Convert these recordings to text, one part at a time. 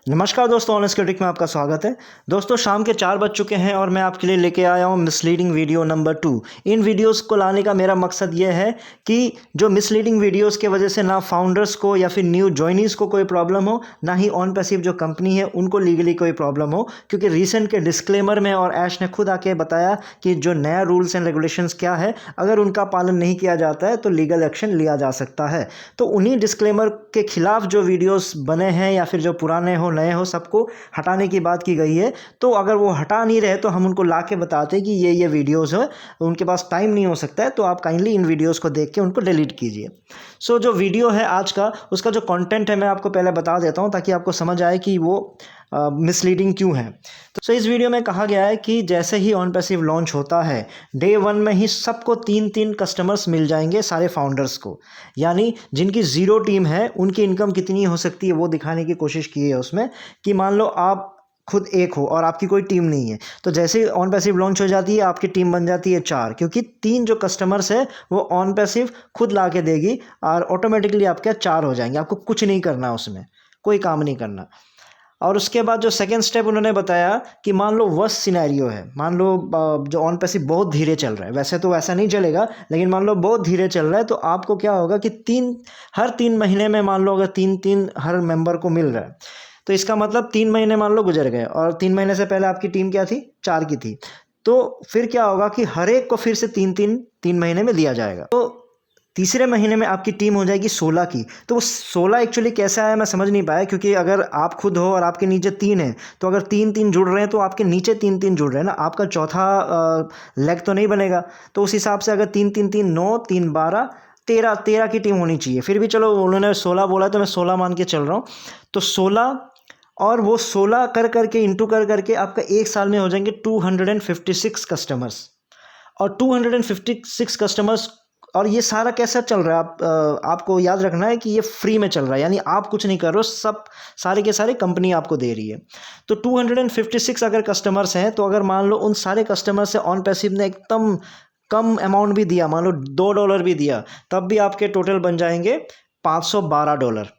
नमस्कार दोस्तों, honest critic में आपका स्वागत है। दोस्तों, शाम के 4 बज चुके हैं और मैं आपके लिए लेके आया हूँ मिसलीडिंग वीडियो नंबर 2। इन वीडियोस को लाने का मेरा मकसद ये है कि जो मिसलीडिंग वीडियोस के वजह से ना फाउंडर्स को या फिर न्यू जॉइनीज़ को कोई प्रॉब्लम हो, ना ही ऑन पैसिव जो कंपनी है उनको लीगली कोई प्रॉब्लम हो। क्योंकि रिसेंट के डिस्क्लेमर में और ऐश ने खुद आके बताया कि जो नया रूल्स एंड रेगुलेशंस क्या है, अगर उनका पालन नहीं किया जाता है तो लीगल एक्शन लिया जा सकता है। तो उन्हीं डिस्क्लेमर के खिलाफ जो वीडियोस बने हैं या फिर जो पुराने हो नए हो, सबको हटाने की बात की गई है। तो अगर वो हटा नहीं रहे तो हम उनको ला के बताते कि ये वीडियोस है, उनके पास टाइम नहीं हो सकता है, तो आप काइंडली इन वीडियोस को देख के उनको डिलीट कीजिए। सो जो वीडियो है आज का, उसका जो कंटेंट है मैं आपको पहले बता देता हूँ ताकि आपको समझ आए कि वो मिसलीडिंग क्यों है। तो इस वीडियो में कहा गया है कि जैसे ही ऑन पैसिव लॉन्च होता है, डे 1 में ही सबको 3-3 कस्टमर्स मिल जाएंगे, सारे फाउंडर्स को। यानी जिनकी ज़ीरो टीम है उनकी इनकम कितनी हो सकती है वो दिखाने की कोशिश की है उसमें। कि मान लो आप खुद एक हो और आपकी कोई टीम नहीं है, तो जैसे ही ऑन पैसिव लॉन्च हो जाती है आपकी टीम बन जाती है 4, क्योंकि 3 जो कस्टमर्स है वो ऑन पैसिव खुद ला के देगी और ऑटोमेटिकली आपके 4 हो जाएंगे। आपको कुछ नहीं करना, उसमें कोई काम नहीं करना। और उसके बाद जो सेकेंड स्टेप उन्होंने बताया कि मान लो वर्स्ट सिनेरियो है, मान लो जो ऑन पैसिव बहुत धीरे चल रहा है, वैसे तो वैसा नहीं चलेगा, लेकिन मान लो बहुत धीरे चल रहा है, तो आपको क्या होगा कि हर 3 महीने में मान लो अगर 3-3 हर मेंबर को मिल रहा है, तो इसका मतलब 3 महीने मान लो गुजर गए और 3 महीने से पहले आपकी टीम क्या थी, 4 की थी। तो फिर क्या होगा कि हर एक को फिर से 3 महीने में दिया जाएगा। तो तीसरे महीने में आपकी टीम हो जाएगी 16 की। तो वो 16 एक्चुअली कैसे आया मैं समझ नहीं पाया, क्योंकि अगर आप खुद हो और आपके नीचे 3 हैं, तो अगर 3-3 जुड़ रहे हैं तो आपके नीचे 3-3 जुड़ रहे हैं ना, आपका चौथा लेग तो नहीं बनेगा। तो उस हिसाब से अगर 3-3-3 9 3 12 13 की टीम होनी चाहिए। फिर भी चलो उन्होंने 16 बोला तो मैं 16 मान के चल रहा हूँ। तो 16 और वो 16 कर करके इंटू कर करके आपका एक साल में हो जाएंगे 256 कस्टमर्स। और 256 कस्टमर्स, और ये सारा कैसा चल रहा है, आपको याद रखना है कि ये फ्री में चल रहा है, यानी आप कुछ नहीं कर रहे हो, सब सारे के सारे कंपनी आपको दे रही है। तो 256 अगर कस्टमर्स हैं, तो अगर मान लो उन सारे कस्टमर से ऑन पैसिव ने एकदम कम अमाउंट भी दिया, मान लो $2 भी दिया, तब भी आपके टोटल बन जाएंगे $512।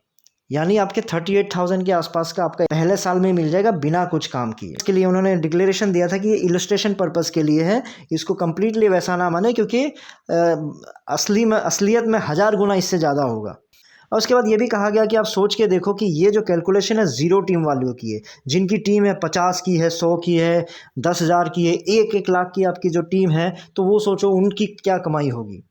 यानी आपके 38,000 के आसपास का आपका पहले साल में मिल जाएगा बिना कुछ काम किए। इसके लिए उन्होंने डिक्लेरेशन दिया था कि ये इलस्ट्रेशन पर्पस के लिए है, इसको कम्प्लीटली वैसा ना माने, क्योंकि असलियत में 1000 गुना इससे ज़्यादा होगा। और उसके बाद ये भी कहा गया कि आप सोच के देखो कि ये जो कैलकुलेशन है ज़ीरो टीम वालों की है, जिनकी टीम है 50 की है, 100 की है, 10,000 की है, 1-1 लाख की आपकी जो टीम है, तो वो सोचो उनकी क्या कमाई होगी।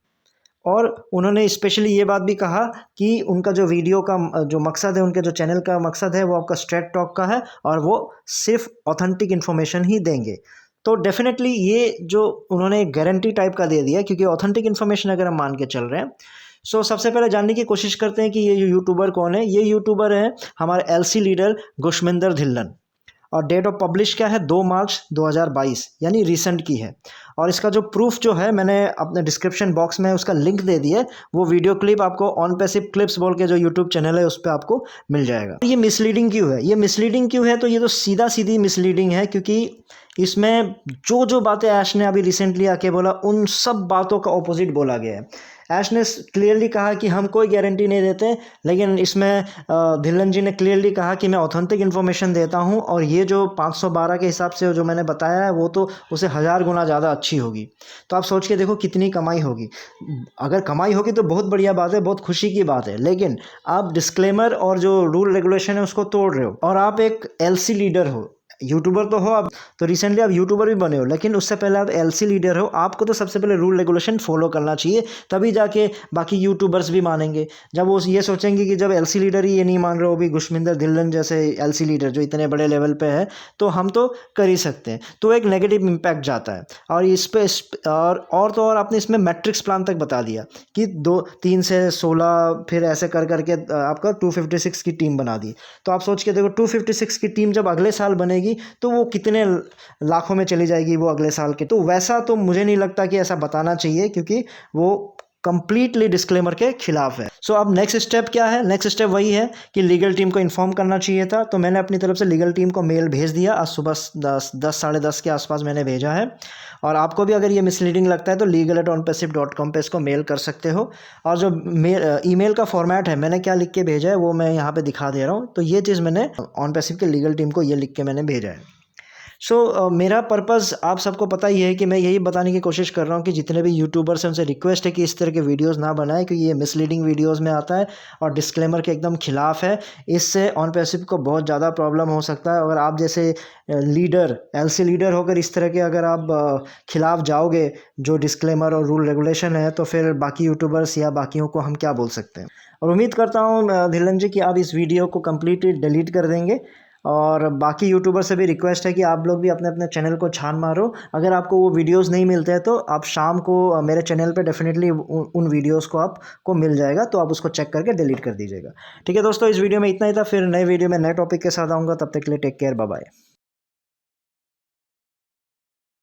और उन्होंने स्पेशली ये बात भी कहा कि उनका जो वीडियो का जो मकसद है, उनके जो चैनल का मकसद है, वो आपका स्ट्रेट टॉक का है और वो सिर्फ ऑथेंटिक इन्फॉर्मेशन ही देंगे। तो डेफिनेटली ये जो उन्होंने एक गारंटी टाइप का दे दिया, क्योंकि ऑथेंटिक इन्फॉर्मेशन अगर हम मान के चल रहे हैं। सो सबसे पहले जानने की कोशिश करते हैं कि ये यूट्यूबर कौन है। ये यूट्यूबर है हमारे एलसी लीडर गुशमिंदर धिल्लन, और डेट ऑफ पब्लिश क्या है, 2 मार्च 2022, यानी रिसेंट की है। और इसका जो प्रूफ जो है, मैंने अपने डिस्क्रिप्शन बॉक्स में उसका लिंक दे दिया है। वो वीडियो क्लिप आपको ऑन पैसिव क्लिप्स बोल के जो यूट्यूब चैनल है उस पर आपको मिल जाएगा। ये मिसलीडिंग क्यों है, ये मिसलीडिंग क्यों है, तो ये तो सीधा सीधी मिसलीडिंग है, क्योंकि इसमें जो जो बातें ऐश ने अभी रिसेंटली आके बोला, उन सब बातों का ऑपोजिट बोला गया है। ऐश ने क्लियरली कहा कि हम कोई गारंटी नहीं देते, लेकिन इसमें धिल्लन जी ने क्लियरली कहा कि मैं ऑथेंटिक इन्फॉर्मेशन देता हूं, और ये जो 512 के हिसाब से जो मैंने बताया है वो तो उसे 1000 गुना ज़्यादा अच्छी होगी। तो आप सोच के देखो कितनी कमाई होगी। अगर कमाई होगी तो बहुत बढ़िया बात है, बहुत खुशी की बात है, लेकिन आप डिस्क्लेमर और जो रूल रेगुलेशन है उसको तोड़ रहे हो। और आप एक एलसी लीडर हो, यूट्यूबर तो हो आप, तो रिसेंटली आप यूट्यूबर भी बने हो, लेकिन उससे पहले आप एलसी लीडर हो। आपको तो सबसे पहले रूल रेगुलेशन फॉलो करना चाहिए, तभी जाके बाकी यूट्यूबर्स भी मानेंगे। जब वो ये सोचेंगे कि जब एलसी लीडर ही ये नहीं मान रहे हो, भी गुशमिंदर धिल्लन जैसे एलसी लीडर जो इतने बड़े लेवल पे है, तो हम तो कर ही सकते हैं, तो एक नेगेटिव इम्पैक्ट जाता है। और इस पे और तो और आपने इसमें मैट्रिक्स प्लान तक बता दिया कि 3 से 16 फिर ऐसे कर करके आपका 256 की टीम बना दी। तो आप सोच के देखो 256 की टीम जब अगले साल बनेगी तो वो कितने लाखों में चली जाएगी वो अगले साल के। तो वैसा तो मुझे नहीं लगता कि ऐसा बताना चाहिए, क्योंकि वो कंप्लीटली डिस्क्लेमर के खिलाफ है। सो अब नेक्स्ट स्टेप क्या है? नेक्स्ट स्टेप वही है कि लीगल टीम को इन्फॉर्म करना चाहिए था, तो मैंने अपनी तरफ से लीगल टीम को मेल भेज दिया। आज सुबह 10 साढ़े 10 के आसपास मैंने भेजा है। और आपको भी अगर ये मिसलीडिंग लगता है तो legal@onpassive.com पे इसको मेल कर सकते हो। और जो ईमेल का फॉर्मेट है, मैंने क्या लिख के भेजा है वो मैं यहाँ पे दिखा दे रहा हूँ। तो ये चीज़ मैंने ऑनपैसिव के लीगल टीम को ये लिख के मैंने भेजा है। मेरा पर्पज़ आप सबको पता ही है कि मैं यही बताने की कोशिश कर रहा हूँ कि जितने भी यूट्यूबर्स हैं उनसे रिक्वेस्ट है कि इस तरह के वीडियोस ना बनाएं, क्योंकि ये मिसलीडिंग वीडियोस में आता है और डिस्क्लेमर के एकदम खिलाफ है। इससे ऑनपैसिव को बहुत ज़्यादा प्रॉब्लम हो सकता है। अगर आप जैसे लीडर, एलसी लीडर होकर इस तरह के अगर आप खिलाफ जाओगे जो डिस्क्लेमर और रूल रेगुलेशन है, तो फिर बाकी यूट्यूबर्स या बाकियों को हम क्या बोल सकते हैं। और उम्मीद करता हूँ धिलन जी कि आप इस वीडियो को कम्प्लीटली डिलीट कर देंगे। और बाकी यूट्यूबर से भी रिक्वेस्ट है कि आप लोग भी अपने अपने चैनल को छान मारो। अगर आपको वो वीडियोस नहीं मिलते हैं तो आप शाम को मेरे चैनल पे डेफिनेटली उन वीडियोस को आपको मिल जाएगा, तो आप उसको चेक करके डिलीट कर दीजिएगा। ठीक है दोस्तों, इस वीडियो में इतना ही था। फिर नए वीडियो में नए टॉपिक के साथ आऊँगा। तब तक के लिए टेक केयर, बाय बाय।